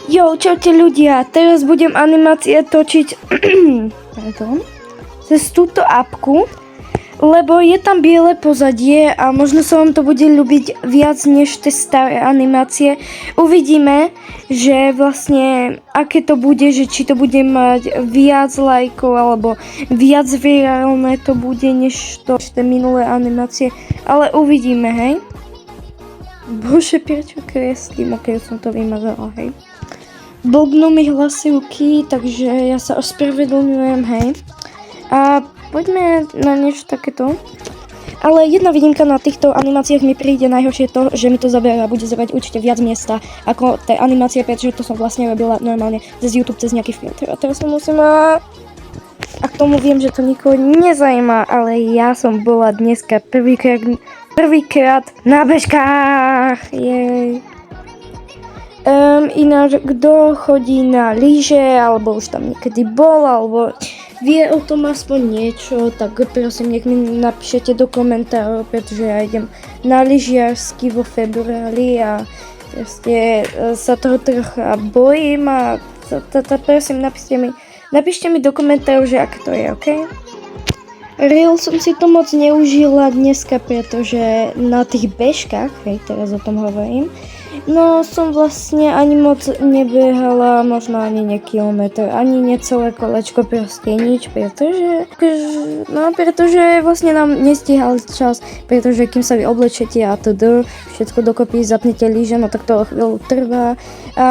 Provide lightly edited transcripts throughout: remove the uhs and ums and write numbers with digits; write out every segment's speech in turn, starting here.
Jo, čaute ľudia, teraz budem animácie točiť pardon, cez túto apku, lebo je tam biele pozadie a možno sa vám to bude ľúbiť viac než tie staré animácie. Uvidíme, že vlastne aké to bude, že či to bude mať viac lajkov alebo viac virálne to bude než tie minulé animácie, ale uvidíme, hej. Bože, prečo kreslím, ok, som to vymazala, hej. Blbnú mi hlasivky, takže ja sa ospravedlňujem, hej. A poďme na niečo takéto. Ale jedna vidinka na týchto animáciách mi príde najhoršie to, že mi to zabera, bude zabrať určite viac miesta ako tie animácie, pretože to som vlastne robila normálne cez YouTube, cez nejaký filtr. A teraz to musím... A k tomu viem, že to nikoho nezajíma, ale ja som bola dneska prvýkrát na bežkách. Jej. Ináč, kto chodí na lyže, alebo už tam niekedy bol, alebo vie o tom aspoň niečo, tak prosím, nech mi napíšete do komentárov, pretože ja idem na lyžiarsky vo februári a proste sa toho trocha bojím a prosím, napíšte mi do komentárov, že aké to je, ok? Real som si to moc neužila dneska, pretože na tých bežkách, hej, teraz o tom hovorím, no som vlastne ani moc nebehala, možno ani nie kilometr, ani nie celé kolečko, proste nič, pretože vlastne nám nestíhal čas, pretože kým sa vy oblečete a teda všetko dokopy zapnete lyže, no tak to chvíľu trvá a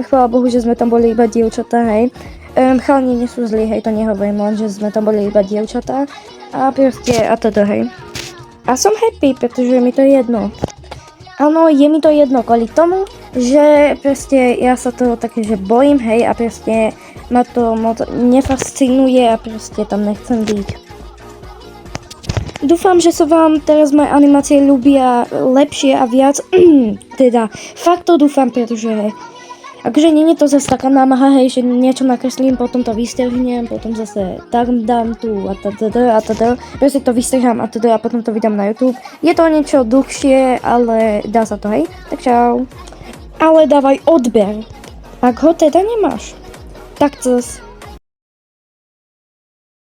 chvála Bohu, že sme tam boli iba dievčatá, hej. Chalani nie sú zlí, hej, to nehovorím, len že sme tam boli iba dievčatá a proste a teda, hej. A som happy, pretože mi to jedno. Áno, je mi to jedno kvôli tomu, že proste ja sa toho také, že bojím, hej, a proste ma to moc nefascinuje a proste tam nechcem byť. Dúfam, že sa vám teraz moje animácie ľúbia lepšie a viac, teda fakt to dúfam, pretože akože nie je to zase taká námaha, hej, že niečo nakreslím, potom to vystrhnem, potom zase tam dám tu a teda, proste to vystrhám a teda a potom to vydám na YouTube. Je to niečo dlhšie, ale dá sa to, hej, tak čau. Ale dávaj odber, ak ho teda nemáš, tak cez.